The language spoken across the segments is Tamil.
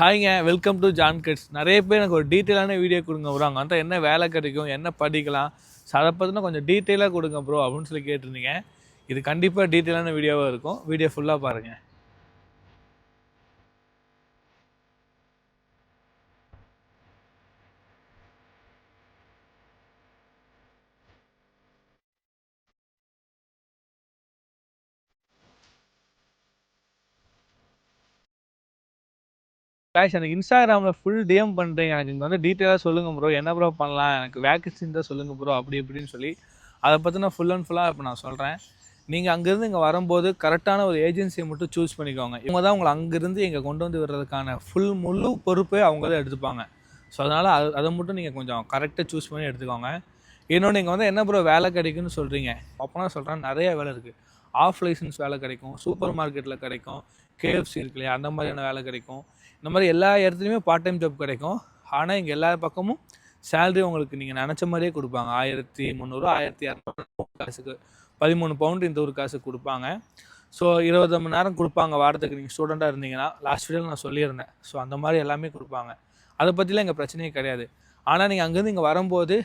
ஹாய்ங்க, வெல்கம் டு ஜான் கிட்ஸ். நிறைய பேர் எனக்கு ஒரு டீட்டெயிலான வீடியோ கொடுங்க ப்ரோ, அங்கே வந்து என்ன வேலை கிடைக்கும், என்ன படிக்கலாம், ஸோ அதை பற்றினா கொஞ்சம் டீட்டெயிலாக கொடுங்க ப்ரோ அப்படின்னு சொல்லி கேட்டிருந்தீங்க. இது கண்டிப்பாக டீட்டெயிலான வீடியோவாக இருக்கும். வீடியோ ஃபுல்லாக பாருங்கள். காய்ஸ், எனக்கு இன்ஸ்டாகிராமில் ஃபுல் டிஎம் பண்ணுறீங்க. எனக்கு இங்கே வந்து டீட்டெயிலாக சொல்லுங்கள் ப்ரோ, என்ன ப்ரோ பண்ணலாம், எனக்கு வேக்கன்சி இருந்தால் சொல்லுங்கள் ப்ரோ அப்படி இப்படின்னு சொல்லி அதை பற்றின ஃபுல் அண்ட் ஃபுல்லாக இப்போ நான் சொல்கிறேன். நீங்கள் அங்கேருந்து இங்கே வரும்போது கரெக்டான ஒரு ஏஜென்சியை மட்டும் சூஸ் பண்ணிக்கோங்க. இவங்க தான் உங்களை அங்கேருந்து இங்கே கொண்டு வந்து விடுறதுக்கான முழு பொறுப்பே அவங்க தான் எடுத்துப்பாங்க. ஸோ அதனால் அதை மட்டும் நீங்கள் கொஞ்சம் கரெக்டாக சூஸ் பண்ணி எடுத்துக்கோங்க. இன்னொன்று நீங்கள் வந்து என்ன ப்ரோ வேலை கிடைக்குன்னு சொல்கிறீங்க, அப்போனா சொல்கிறேன் நிறைய வேலை இருக்குது. ஆஃப் லைசன்ஸ் வேலை கிடைக்கும், சூப்பர் மார்க்கெட்டில் கிடைக்கும், KFC இருக்கு இல்லையா, அந்த மாதிரியான வேலை கிடைக்கும். இந்த மாதிரி எல்லா இடத்துலையுமே பார்ட் டைம் ஜாப் கிடைக்கும். ஆனால் இங்கே எல்லா பக்கமும் சேலரி உங்களுக்கு நீங்கள் நினச்ச மாதிரியே கொடுப்பாங்க. 1300 1200 காசுக்கு 13 பவுண்டு இந்த ஒரு காசுக்கு கொடுப்பாங்க. ஸோ 20 மணி நேரம் கொடுப்பாங்க வாரத்துக்கு. நீங்கள் ஸ்டூடெண்ட்டாக இருந்தீங்கன்னா லாஸ்ட் வீடியோவில் நான் சொல்லியிருந்தேன். ஸோ அந்த மாதிரி எல்லாமே கொடுப்பாங்க. அதை பற்றிலாம் எங்கள் பிரச்சனையே கிடையாது. ஆனால் நீங்கள் அங்கேருந்து இங்கே வரும்போது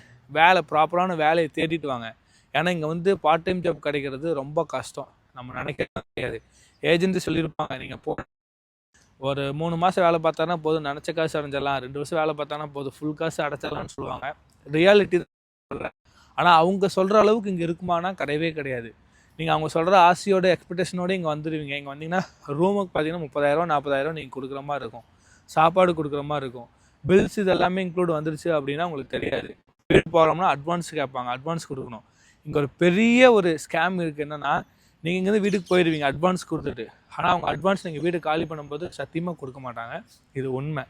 ப்ராப்பரான வேலையை தேடிட்டு வாங்க. ஏன்னா இங்கே வந்து பார்ட் டைம் ஜாப் கிடைக்கிறது ரொம்ப கஷ்டம். நம்ம நினைக்க கிடையாது. ஏஜென்சி சொல்லியிருப்பாங்க, நீங்கள் ஒரு 3 மாதம் வேலை பார்த்தானா போதும், நினச்ச காசு அடைஞ்சிடலாம். 2 வருஷம் வேலை பார்த்தானா போதும், ஃபுல் காசு அடைச்சிடலாம்னு சொல்லுவாங்க. ரியாலிட்டி சொல்கிறேன். ஆனால் அவங்க சொல்கிற அளவுக்கு இங்கே இருக்குமானா கிடையவே கிடையாது. நீங்கள் அவங்க சொல்கிற ஆசையோட எக்ஸ்பெக்டேஷனோடு இங்கே வந்துடுவீங்க. இங்கே வந்தீங்கன்னா ரூமுக்கு பார்த்தீங்கன்னா 30,000 40,000 நீங்கள் கொடுக்குற மாதிரி இருக்கும். சாப்பாடு கொடுக்குற மாதிரி இருக்கும். பில்ஸ் இது எல்லாமே இன்க்ளூட் வந்துருச்சு அப்படின்னா உங்களுக்கு தெரியாது. வீடு போகிறோம்னா அட்வான்ஸ் கேட்பாங்க, அட்வான்ஸ் கொடுக்கணும். இங்கே ஒரு பெரிய ஒரு ஸ்கேம் இருக்குது. என்னென்னா, நீங்கள் இங்கேருந்து வீட்டுக்கு போயிடுவீங்க அட்வான்ஸ் கொடுத்துட்டு. ஆனால் அவங்க அட்வான்ஸ் நீங்கள் வீடு காலி பண்ணும்போது சத்தியமாக கொடுக்க மாட்டாங்க. இது உண்மை.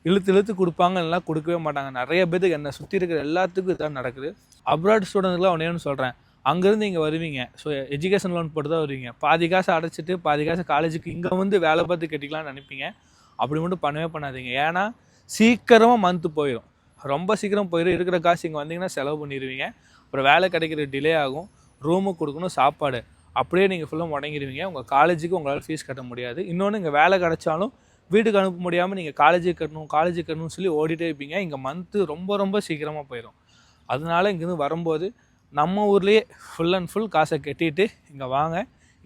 இழுத்து கொடுப்பாங்க, இல்லைனா கொடுக்கவே மாட்டாங்க. நிறைய பேருக்கு என்னை சுற்றி இருக்கிற எல்லாத்துக்கும் இதுதான் நடக்குது. அப்ராட் ஸ்டூடெண்ட்ஸ்லாம் ஒன்றேன்னு சொல்கிறேன். அங்கேருந்து இங்கே வருவீங்க, ஸோ எஜுகேஷன் லோன் போட்டு தான் வருவீங்க. பாதி காசு அடைச்சிட்டு பாதி காசு காலேஜுக்கு இங்கே வந்து வேலை பார்த்து கட்டிக்கலாம்னு நினைப்பீங்க. அப்படி மட்டும் பண்ணவே பண்ணாதீங்க. ஏன்னா சீக்கிரமாக மந்த்து போயிடும், ரொம்ப சீக்கிரம் போயிடும். இருக்கிற காசு இங்கே வந்தீங்கன்னா செலவு பண்ணிடுவீங்க. அப்புறம் வேலை கிடைக்கிற டிலே ஆகும். ரூமுக்கு கொடுக்கணும், சாப்பாடு அப்படியே நீங்கள் ஃபுல்லாக முடங்கிடுவீங்க. உங்கள் காலேஜுக்கு உங்களால் ஃபீஸ் கட்ட முடியாது. இன்னொன்று, இங்கே வேலை கிடச்சாலும் வீட்டுக்கு அனுப்ப முடியாமல் நீங்கள் காலேஜுக்கு கட்டணும்னு சொல்லி ஓடிட்டே இருப்பீங்க. இங்கே மந்த்து ரொம்ப ரொம்ப சீக்கிரமாக போயிடும். அதனால இங்கேருந்து வரும்போது நம்ம ஊர்லேயே ஃபுல் அண்ட் ஃபுல் காசை கட்டிட்டு இங்கே வாங்க.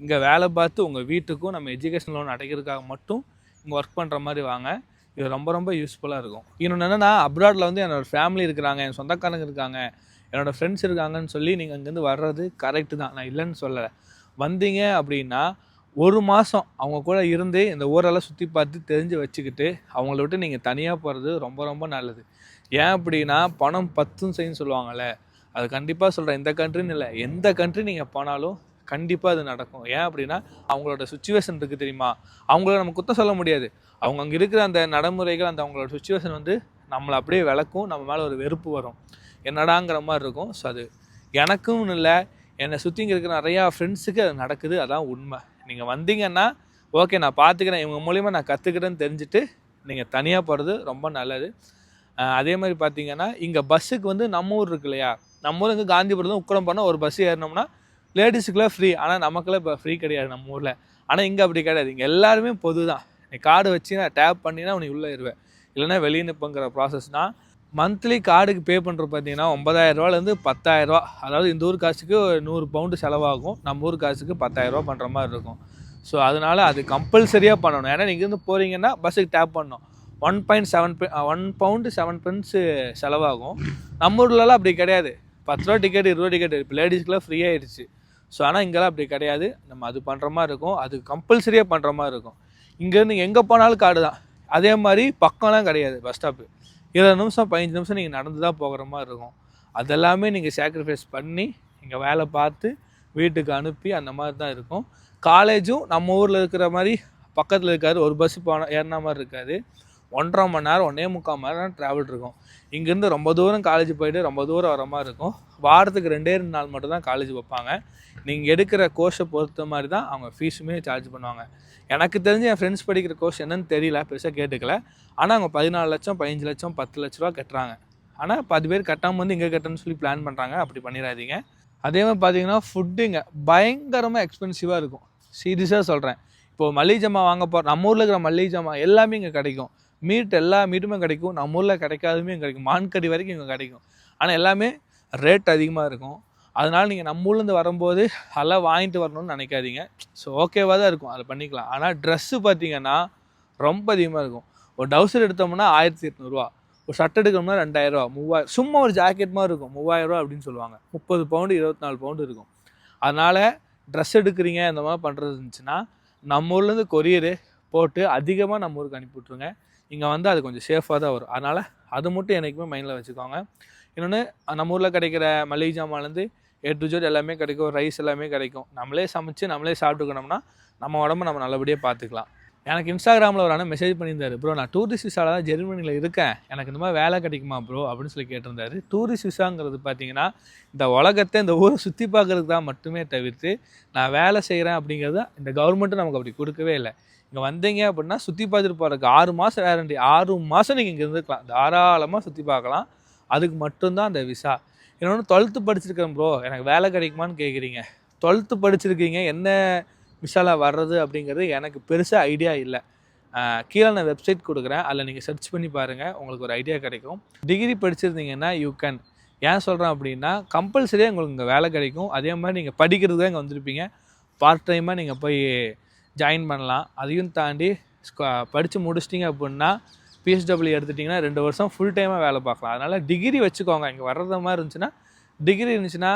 இங்கே வேலை பார்த்து உங்கள் வீட்டுக்கும் நம்ம எஜுகேஷன் லோன் அடைக்கிறதுக்காக மட்டும் இங்கே ஒர்க் பண்ணுற மாதிரி வாங்க. இது ரொம்ப ரொம்ப யூஸ்ஃபுல்லாக இருக்கும். இன்னொன்று என்னென்னா, அப்ராடில் வந்து என்னோடய ஃபேமிலி இருக்கிறாங்க, என் சொந்தக்காரங்க இருக்காங்க, என்னோடய ஃப்ரெண்ட்ஸ் இருக்காங்கன்னு சொல்லி நீங்கள் அங்கேருந்து வர்றது கரெக்டு தான், நான் இல்லைன்னு சொல்லலை. வந்தீங்க அப்படின்னா 1 மாதம் அவங்க கூட இருந்து இந்த ஊரெல்லாம் சுற்றி பார்த்து தெரிஞ்சு வச்சுக்கிட்டு அவங்கள விட்டு நீங்கள் தனியாக போகிறது ரொம்ப ரொம்ப நல்லது. ஏன் அப்படின்னா, பணம் 10 செய்யுன்னு சொல்லுவாங்கள்ல, அது கண்டிப்பாக சொல்கிறேன். இந்த கண்ட்ரின்னு இல்லை, எந்த கண்ட்ரி நீங்கள் போனாலும் கண்டிப்பாக அது நடக்கும். ஏன் அப்படின்னா, அவங்களோட சுச்சுவேஷன் இருக்குது தெரியுமா. அவங்கள நம்ம குற்றம் சொல்ல முடியாது. அவங்க அங்கே இருக்கிற அந்த நடைமுறைகள், அந்த அவங்களோட சுச்சுவேஷன் வந்து நம்மளை அப்படியே விளக்கும். நம்ம மேலே ஒரு வெறுப்பு வரும், என்னடாங்கிற மாதிரி இருக்கும். ஸோ அது எனக்கும் இல்லை, என்னை சுற்றி இங்கே இருக்கிற நிறையா ஃப்ரெண்ட்ஸுக்கு அது நடக்குது. அதான் உண்மை. நீங்கள் வந்தீங்கன்னா ஓகே, நான் பார்த்துக்கிறேன், இவங்க மூலிமா நான் கற்றுக்கிறேன்னு தெரிஞ்சுட்டு நீங்கள் தனியாக போகிறது ரொம்ப நல்லது. அதே மாதிரி பார்த்தீங்கன்னா, இங்கே பஸ்ஸுக்கு வந்து நம்ம ஊர் இருக்கு இல்லையா, நம்ம ஊர் இங்கே காந்திபுரம் உக்கடம் போனால் ஒரு பஸ் ஏறினோம்னா லேடிஸுக்குலாம் ஃப்ரீ. ஆனால் நமக்குலாம் இப்போ ஃப்ரீ கிடையாது நம்ம ஊரில். ஆனால் இங்கே அப்படி கிடையாது. இங்கே எல்லாருமே பொது தான். நீ கார்டு வச்சு நான் டேப் பண்ணினா உனக்கு உள்ளே இருவேன், இல்லைனா வெளியே நிற்பங்கிற ப்ராசஸ் தான். மந்த்லி கார்டுக்கு பே பண்ணுறது பார்த்தீங்கன்னா 9,000 10,000. அதாவது இந்த ஊர் காசுக்கு 100 பவுண்டு செலவாகும், நம்ம ஊர் காசுக்கு 10,000 பண்ணுற மாதிரி இருக்கும். ஸோ அதனால் அது கம்பல்சரியாக பண்ணணும். ஏன்னா நீங்கள் இருந்து போகிறீங்கன்னா பஸ்ஸுக்கு டேப் பண்ணணும். 1 பவுண்டு 7 பென்ஸு செலவாகும். நம்ம ஊர்லலாம் அப்படி கிடையாது. 10 ரூபா டிக்கெட் 20 ரூபா டிக்கெட் இப்போ லேடிஸ்க்குலாம் ஃப்ரீ ஆகிடுச்சு. ஸோ ஆனால் இங்கெல்லாம் அப்படி கிடையாது. நம்ம அது பண்ணுற மாதிரி இருக்கும், அது கம்பல்சரியாக பண்ணுற மாதிரி இருக்கும். இங்கேருந்து எங்கே போனாலும் கார்டு தான். அதே மாதிரி பக்கம்லாம் கிடையாது. பஸ் ஸ்டாப்பு 20 நிமிஷம் 15 நிமிஷம் நீங்கள் நடந்து தான் போகிற மாதிரி இருக்கும். அதெல்லாமே நீங்கள் சாக்ரிஃபைஸ் பண்ணி இங்கே வேலை பார்த்து வீட்டுக்கு அனுப்பி அந்த மாதிரி தான் இருக்கும். காலேஜும் நம்ம ஊரில் இருக்கிற மாதிரி பக்கத்தில் இருக்காது. ஒரு பஸ்ஸு ஏறின மாதிரி இருக்காது. 1.5 மணி நேரம் 1.25 மணி நேரம் ட்ராவல் இருக்கும். இங்கேருந்து ரொம்ப தூரம் காலேஜ் போய்ட்டு ரொம்ப தூரம் வர மாதிரி இருக்கும். வாரத்துக்கு 2 நாள் மட்டும் தான் காலேஜ் வைப்பாங்க. நீங்கள் எடுக்கிற கோர்ஸை பொறுத்த மாதிரி தான் அவங்க ஃபீஸுமே சார்ஜ் பண்ணுவாங்க. எனக்கு தெரிஞ்சு என் ஃப்ரெண்ட்ஸ் படிக்கிற கோர்ஸ் என்னன்னு தெரியல, பெருசாக கேட்டுக்கல. ஆனால் அவங்க 14 லட்சம் 15 லட்சம் 10 லட்ச ரூபா கட்டுறாங்க. ஆனால் 10 பேர் கட்டாமல் வந்து இங்கே கட்டணும்னு சொல்லி பிளான் பண்ணுறாங்க. அப்படி பண்ணிடாதீங்க. அதே மாதிரி பார்த்தீங்கன்னா, ஃபுட்டுங்க பயங்கரமாக எக்ஸ்பென்சிவாக இருக்கும். சீரியஸாக சொல்கிறேன். இப்போது மளிகை ஜாமான் வாங்க நம்ம ஊரில் இருக்கிற மளிகை ஜாமான் எல்லாமே இங்கே கிடைக்கும். மீட் எல்லா மீட்டுமே கிடைக்கும், நம்ம ஊரில் கிடைக்காதுமே கிடைக்கும், மான்கறி வரைக்கும் இங்கே கிடைக்கும். ஆனால் எல்லாமே ரேட் அதிகமாக இருக்கும். அதனால் நீங்கள் நம்ம ஊர்லேருந்து வரும்போது அதெல்லாம் வாங்கிட்டு வரணும்னு நினைக்காதீங்க. ஸோ ஓகேவாக தான் இருக்கும், அதை பண்ணிக்கலாம். ஆனால் ட்ரெஸ்ஸு பார்த்தீங்கன்னா ரொம்ப அதிகமாக இருக்கும். ஒரு டவுசர் எடுத்தோம்னா 1800 ஒரு ஷர்ட் எடுக்கணும்னா 2000 3000 சும்மா ஒரு ஜாக்கெட் மாதிரி இருக்கும் 3000 அப்படின்னு சொல்லுவாங்க. 30 பவுண்டு 24 பவுண்டு இருக்கும். அதனால் ட்ரெஸ் எடுக்கிறீங்க இந்த மாதிரி பண்ணுறது இருந்துச்சுன்னா நம்ம ஊர்லேருந்து கொரியரு போட்டு அதிகமாக நம்ம ஊருக்கு அனுப்பி விட்ருங்க. இங்கே வந்து அது கொஞ்சம் சேஃபாக தான் வரும். அதனால் அது மட்டும் என்றைக்குமே மைண்டில் வச்சுக்கோங்க. இன்னொன்று, நம்ம ஊரில் கிடைக்கிற மளிகை ஜாமான்லேருந்து A to Z எல்லாமே கிடைக்கும், ரைஸ் எல்லாமே கிடைக்கும். நம்மளே சமைச்சு நம்மளே சாப்பிட்டுக்கணும்னா நம்ம உடம்பை நம்ம நல்லபடியாக பார்த்துக்கலாம். எனக்கு இன்ஸ்டாகிராமில் ஒரு அண்ணன் மெசேஜ் பண்ணியிருந்தாரு, ப்ரோ நான் டூரிஸ்ட் விசாவில் தான் ஜெர்மனியில் இருக்கேன், எனக்கு இந்த மாதிரி வேலை கிடைக்குமா ப்ரோ அப்படின்னு சொல்லி கேட்டிருந்தாரு. டூரிஸ்ட் விசாங்கிறது பார்த்தீங்கன்னா இந்த உலகத்தை இந்த ஊரை சுற்றி பார்க்குறதுக்கு தான் மட்டுமே தவிர்த்து நான் வேலை செய்கிறேன் அப்படிங்கிறது இந்த கவர்மெண்ட்டும் நமக்கு அப்படி கொடுக்கவே இல்லை. இங்கே வந்தீங்க அப்படின்னா சுற்றி பார்த்துட்டு போகிறதுக்கு 6 மாதம் வேரண்டி, 6 மாதம் நீங்கள் இங்கே இருந்துக்கலாம், தாராளமாக சுற்றி பார்க்கலாம். அதுக்கு மட்டும்தான் அந்த விசா. இன்னொன்று 12th படிச்சிருக்கேன் ப்ரோ, எனக்கு வேலை கிடைக்குமான்னு கேட்குறீங்க. 12th படிச்சிருக்கீங்க, என்ன விசாவில் வர்றது அப்படிங்கிறது எனக்கு பெருசாக ஐடியா இல்லை. கீழே நான் வெப்சைட் கொடுக்குறேன், அதில் நீங்கள் சர்ச் பண்ணி பாருங்கள், உங்களுக்கு ஒரு ஐடியா கிடைக்கும். டிகிரி படிச்சிருந்தீங்கன்னா யூ கேன். ஏன் சொல்கிறேன் அப்படின்னா கம்பல்சரியாக உங்களுக்கு இங்கே வேலை கிடைக்கும். அதே மாதிரி நீங்கள் படிக்கிறது தான் இங்கே வந்திருப்பீங்க, பார்ட் டைமாக நீங்கள் போய் ஜாயின் பண்ணலாம். அதையும் தாண்டி படித்து முடிச்சிட்டிங்க அப்படின்னா PSW எடுத்துட்டிங்கன்னா 2 வருஷம் ஃபுல் டைமாக வேலை பார்க்கலாம். அதனால் டிகிரி வச்சுக்கோங்க. இங்கே வர்றது மாதிரி இருந்துச்சுன்னா, டிகிரி இருந்துச்சுன்னா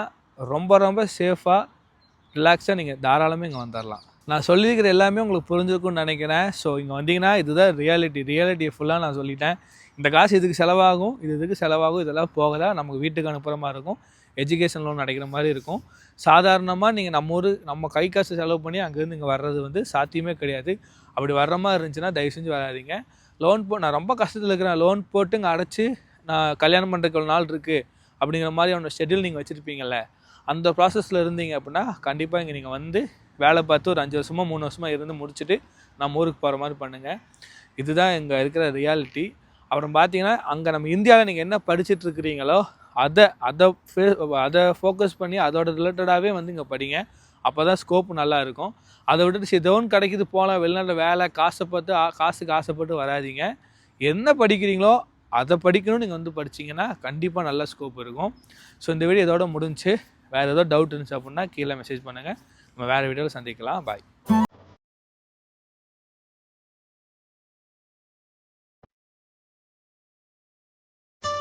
ரொம்ப ரொம்ப சேஃபாக ரிலாக்ஸாக நீங்கள் தாராளமாக இங்கே வந்துடலாம். நான் சொல்லியிருக்கிற எல்லாமே உங்களுக்கு புரிஞ்சிருக்கும்னு நினைக்கிறேன். ஸோ இங்கே வந்தீங்கன்னா இதுதான் ரியாலிட்டியை ஃபுல்லாக நான் சொல்லிட்டேன். இந்த காசு இதுக்கு செலவாகும், இதுக்கு செலவாகும், இதெல்லாம் போக தான் நமக்கு வீட்டுக்கு அனுப்புகிற மாதிரி இருக்கும், எஜுகேஷன் லோன் அடைக்கிற மாதிரி இருக்கும். சாதாரணமாக நீங்கள் நம்ம கை காசு செலவு பண்ணி அங்கேருந்து இங்கே வர்றது வந்து சாத்தியமே கிடையாது. அப்படி வர்ற மாதிரி இருந்துச்சுன்னா தயவு செஞ்சு வராதிங்க. நான் ரொம்ப கஷ்டத்தில் இருக்கிறேன், லோன் போட்டு இங்கே அடைச்சி நான் கல்யாணம் பண்ணுறதுக்கு ஒரு நாள் இருக்குது அப்படிங்கிற மாதிரி அவனோட ஷெட்யூல் நீங்கள் வச்சுருப்பீங்கள்ல, அந்த ப்ராசஸில் இருந்தீங்க அப்படின்னா கண்டிப்பாக இங்கே நீங்கள் வந்து வேலை பார்த்து ஒரு 5 வருஷமோ 3 வருஷமோ இருந்து முடிச்சுட்டு நம்ம ஊருக்கு போகிற மாதிரி பண்ணுங்கள். இதுதான் இங்கே இருக்கிற ரியாலிட்டி. அப்புறம் பார்த்தீங்கன்னா அங்கே நம்ம இந்தியாவில் நீங்கள் என்ன படிச்சுட்டு இருக்கிறீங்களோ அதை ஃபோக்கஸ் பண்ணி அதோட ரிலேட்டடாகவே வந்து இங்கே படிங்க. அப்போ தான் ஸ்கோப் நல்லா இருக்கும். அதை விட்டுட்டு ஏதோன்னு கிடைக்கிது போகலாம், வெளிநாட்டில் வேலை காசுக்கு ஆசைப்பட்டு வராதிங்க. என்ன படிக்கிறீங்களோ அதை படிக்கணும்னு நீங்கள் வந்து படிச்சிங்கன்னா கண்டிப்பாக நல்ல ஸ்கோப் இருக்கும். ஸோ இந்த வீடியோ இதோட முடிஞ்சு. வேறு ஏதோ டவுட் இருந்துச்சு அப்படின்னா கீழே மெசேஜ் பண்ணுங்கள். நம்ம வேறு வீடியோவில் சந்திக்கலாம். பாய்.